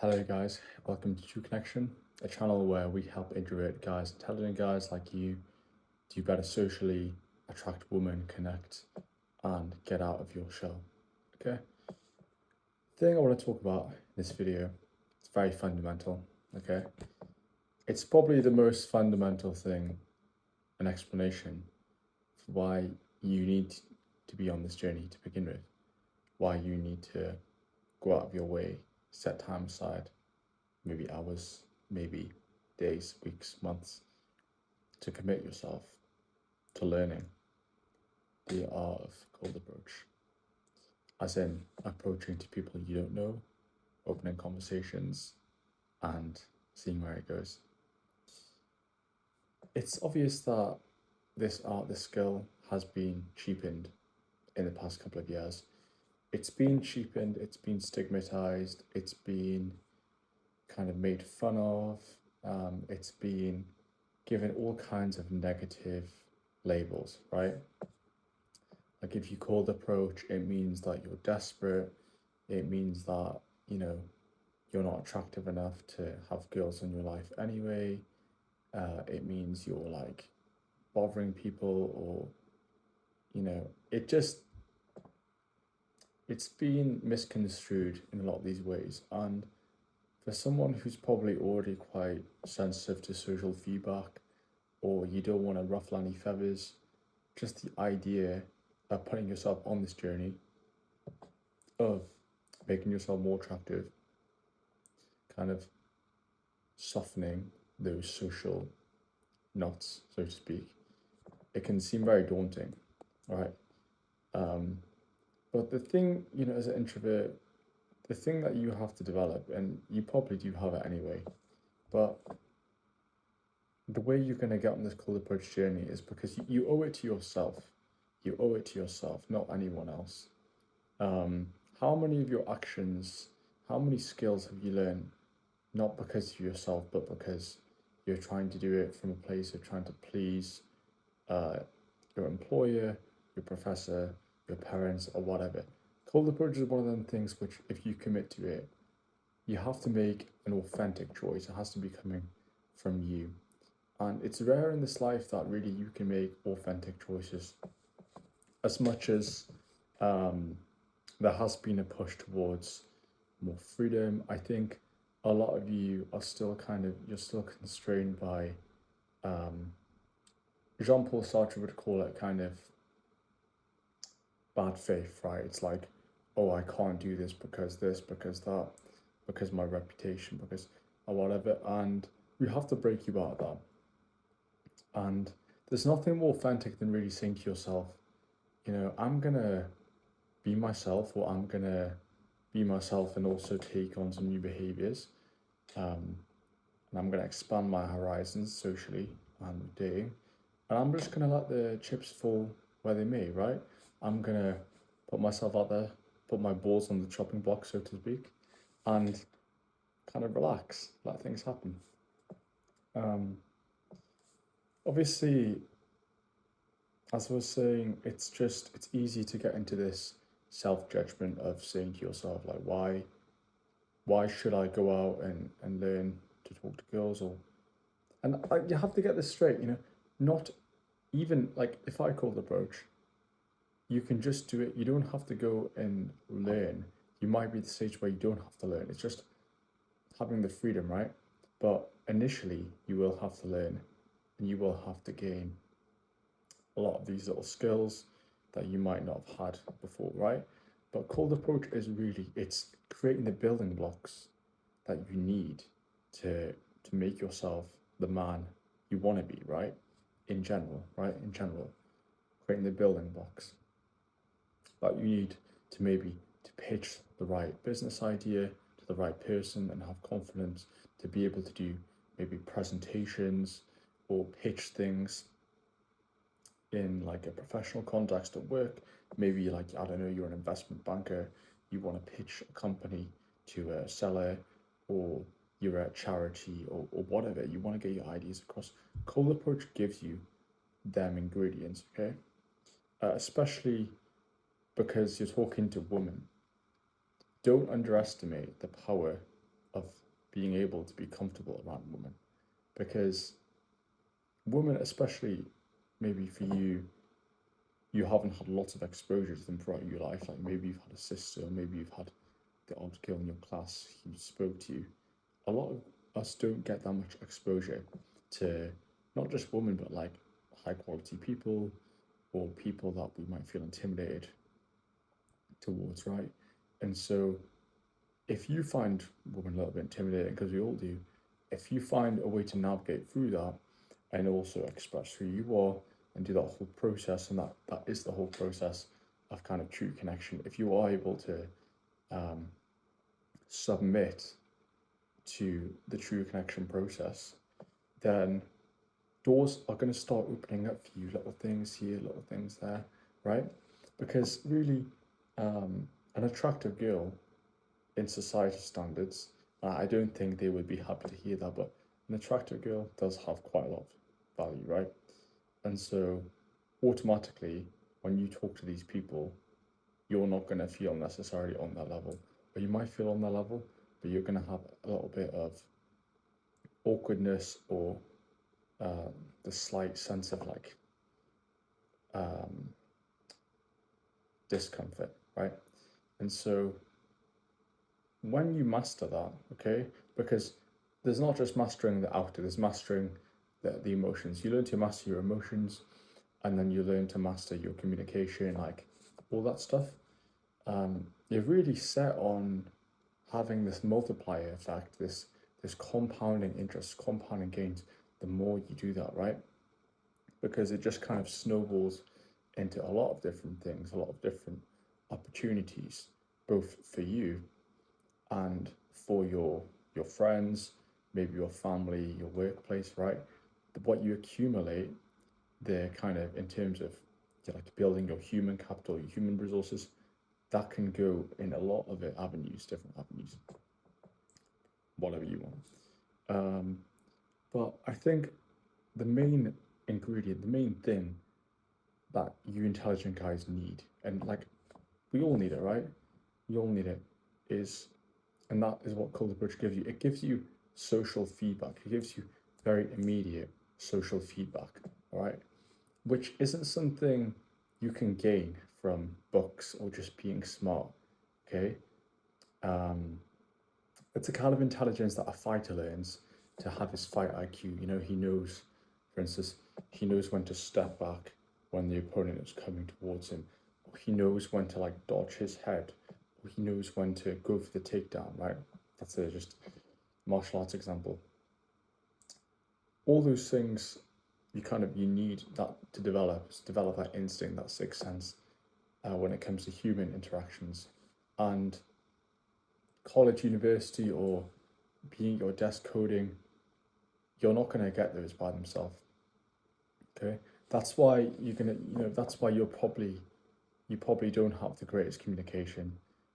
Hello guys, welcome to True Connection, a channel where we help introverted guys, intelligent guys like you, do better socially, attract women, connect, and get out of your shell. Okay? The thing I want to talk about in this video, it's very fundamental, okay? It's probably the most fundamental thing, an explanation for why you need to be on this journey to begin with, why you need to go out of your way, set time aside, maybe hours, maybe days, weeks, months, to commit yourself to learning the art of cold approach. As in approaching to people you don't know, opening conversations, and seeing where it goes. It's obvious that this art, this skill, has been cheapened in the past couple of years. It's been cheapened, it's been stigmatized, it's been kind of made fun of, it's been given all kinds of negative labels, right? Like if you cold approach, it means that you're desperate, it means that, you're not attractive enough to have girls in your life anyway, it means you're like bothering people, or, it's been misconstrued in a lot of these ways. And for someone who's probably already quite sensitive to social feedback, or you don't want to ruffle any feathers, just the idea of putting yourself on this journey of making yourself more attractive, kind of softening those social knots, so to speak, it can seem very daunting, right? But the thing, as an introvert, the thing that you have to develop, and you probably do have it anyway, but the way you're going to get on this cold approach journey is because you owe it to yourself. You owe it to yourself, not anyone else. How many of your actions, how many skills have you learned, not because of yourself, but because you're trying to do it from a place of trying to please your employer, your professor, your parents, or whatever? Cold approach is one of them things which, if you commit to it, you have to make an authentic choice. It has to be coming from you. And it's rare in this life that really you can make authentic choices. As much as there has been a push towards more freedom, I think a lot of you are still you're still constrained by, Jean-Paul Sartre would call it kind of bad faith, right? It's like, oh, I can't do this, because that, because my reputation, because or whatever. And we have to break you out of that. And there's nothing more authentic than really saying to yourself, I'm gonna be myself, or I'm gonna be myself and also take on some new behaviors. And I'm gonna expand my horizons socially and dating. And I'm just gonna let the chips fall where they may, right? I'm gonna put myself out there, put my balls on the chopping block, so to speak, and kind of relax, let things happen. Obviously, as I was saying, it's easy to get into this self-judgment of saying to yourself, like, why should I go out and learn to talk to girls? And you have to get this straight, not even, like, if I cold approach, you can just do it. You don't have to go and learn. You might be at the stage where you don't have to learn. It's just having the freedom, right? But initially, you will have to learn, and you will have to gain a lot of these little skills that you might not have had before, right? But cold approach is really, it's creating the building blocks that you need to make yourself the man you want to be, right? In general, creating the building blocks that you need to maybe to pitch the right business idea to the right person and have confidence to be able to do maybe presentations or pitch things in like a professional context at work. Maybe, like, I don't know, you're an investment banker, you want to pitch a company to a seller, or you're a charity, or whatever, you want to get your ideas across. Cold approach gives you them ingredients, okay? Especially because you're talking to women. Don't underestimate the power of being able to be comfortable around women, because women, especially maybe for you, you haven't had lots of exposure to them throughout your life. Like maybe you've had a sister, or maybe you've had the odd girl in your class who spoke to you. A lot of us don't get that much exposure to not just women, but like high quality people or people that we might feel intimidated towards, right? And so if you find women a little bit intimidating, because we all do, if you find a way to navigate through that and also express who you are and do that whole process, and that is the whole process of kind of true connection, if you are able to um, submit to the true connection process, then doors are going to start opening up for you, little things here, little things there, right? Because really, an attractive girl in society standards, I don't think they would be happy to hear that, but an attractive girl does have quite a lot of value, right? And so automatically, when you talk to these people, you're not going to feel necessarily on that level, or you might feel on that level, but you're going to have a little bit of awkwardness or the slight sense of like um, discomfort, right? And so when you master that, okay, because there's not just mastering the outer, there's mastering the emotions. You learn to master your emotions, and then you learn to master your communication, like all that stuff. You're really set on having this multiplier effect, this compounding interest, compounding gains, the more you do that, right? Because it just kind of snowballs into a lot of different things, a lot of different opportunities, both for you and for your friends, maybe your family, your workplace, right? What you accumulate, the kind of in terms of like building your human capital, your human resources, that can go in a lot of avenues, different avenues, whatever you want. But I think the main ingredient, the main thing that you intelligent guys need, and like we all need it, right? We all need it, is, and that is what Cold Approach gives you. It gives you social feedback. It gives you very immediate social feedback, all right? Which isn't something you can gain from books or just being smart, okay? Um, it's a kind of intelligence that a fighter learns to have his fight IQ. You know, he knows, for instance, he knows when to step back when the opponent is coming towards him. Or he knows when to like dodge his head. Or he knows when to go for the takedown, right? That's a just martial arts example. All those things you need that to develop that instinct, that sixth sense when it comes to human interactions. And college, university, or being your desk coding, you're not going to get those by themselves. Okay, that's why that's why you probably don't have the greatest communication,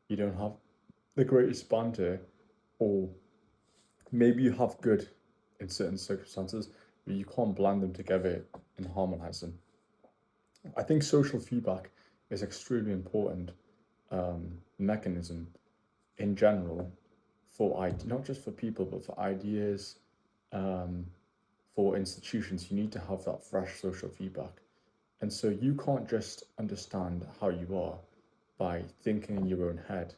you don't have the greatest banter, or maybe you have good in certain circumstances, but you can't blend them together and harmonize them. I think social feedback is extremely important mechanism in general for not just for people but for ideas, um, for institutions. You need to have that fresh social feedback, and so you can't just understand how you are by thinking in your own head,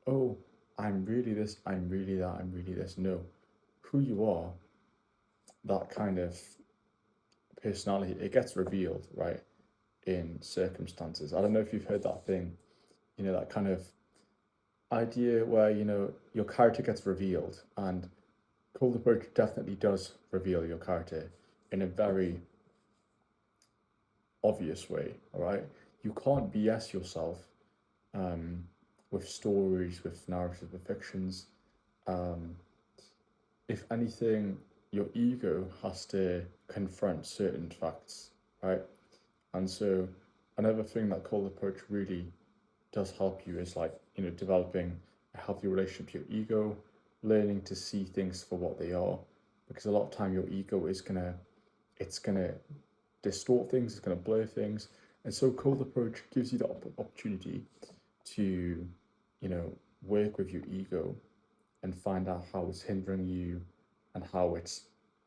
oh, I'm really this, I'm really that, I'm really this. No, who you are, that kind of personality, it gets revealed, right, in circumstances. I don't know if you've heard that thing, that kind of idea where, your character gets revealed, and Cold Approach definitely does reveal your character in a very obvious way, all right? You can't BS yourself with stories, with narratives, with fictions. Um, if anything, your ego has to confront certain facts, right? And so another thing that Cold Approach really does help you is like, developing a healthy relationship to your ego, learning to see things for what they are. Because a lot of time your ego is it's gonna distort things, it's gonna blur things. And so Cold Approach gives you the opportunity to, work with your ego and find out how it's hindering you and how it's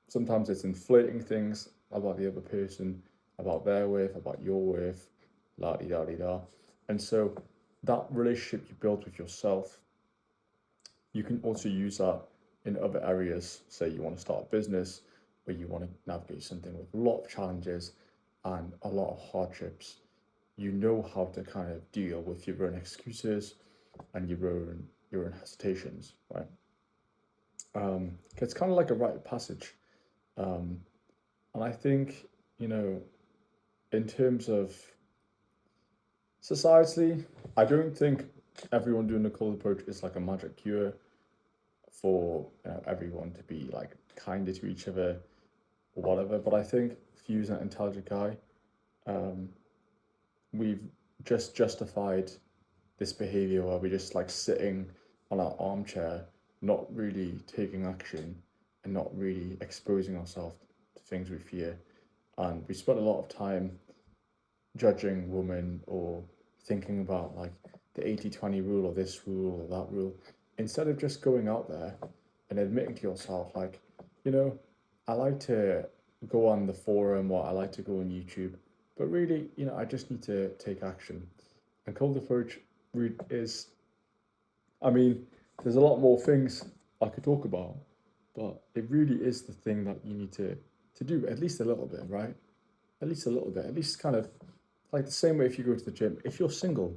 sometimes it's inflating things about the other person, about their worth, about your worth, la di da di da. And so that relationship you build with yourself, you can also use that in other areas. Say you want to start a business or you want to navigate something with a lot of challenges and a lot of hardships. You know how to kind of deal with your own excuses and your own hesitations, right? It's kind of like a rite of passage. Um, and I think, you know, in terms of society, I don't think everyone doing the cold approach is like a magic cure for everyone to be like kinder to each other or whatever. But I think if you use an intelligent guy, um, we've just justified this behavior where we're just like sitting on our armchair, not really taking action and not really exposing ourselves to things we fear. And we spend a lot of time judging women or thinking about like the 80-20 rule or this rule or that rule instead of just going out there and admitting to yourself like, you know, I like to go on the forum or I like to go on YouTube, but really, you know, I just need to take action. And cold approach is, I mean, there's a lot more things I could talk about, but it really is the thing that you need to do at least a little bit, right? At least a little bit, at least kind of like the same way if you go to the gym. If you're single,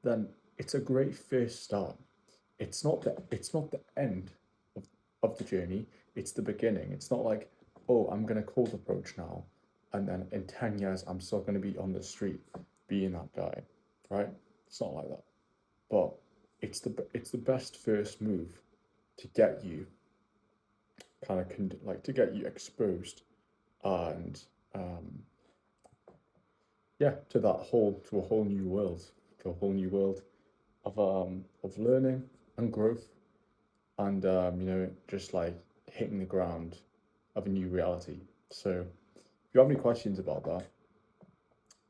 then it's a great first start. It's not the end of the journey. It's the beginning. It's not like, oh, I'm gonna cold approach now, and then in 10 years I'm still gonna be on the street being that guy, right? It's not like that. But it's the best first move to get you kind of like to get you exposed and yeah, to a whole new world, to a whole new world of learning and growth and you know, just like hitting the ground of a new reality. So if you have any questions about that,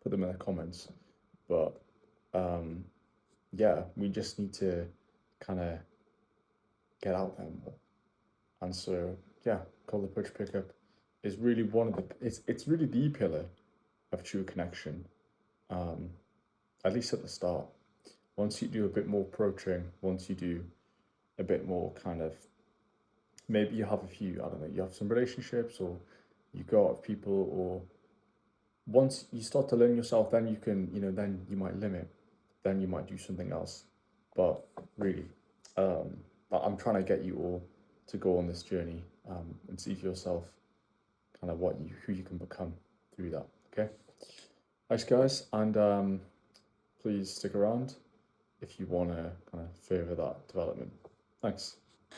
put them in the comments. But um yeah, we just need to kind of get out there more. And so yeah, call the push pickup is really one of the it's really the pillar of true connection. Um, at least at the start. Once you do a bit more approaching, once you do a bit more kind of maybe you have a few, I don't know, you have some relationships or you go out with people or once you start to learn yourself, then you can, you know, then you might limit, then you might do something else. But really, um, I'm trying to get you all to go on this journey and see for yourself kind of who you can become through that. Okay, thanks guys, and please stick around if you want to kind of further that development. Thanks.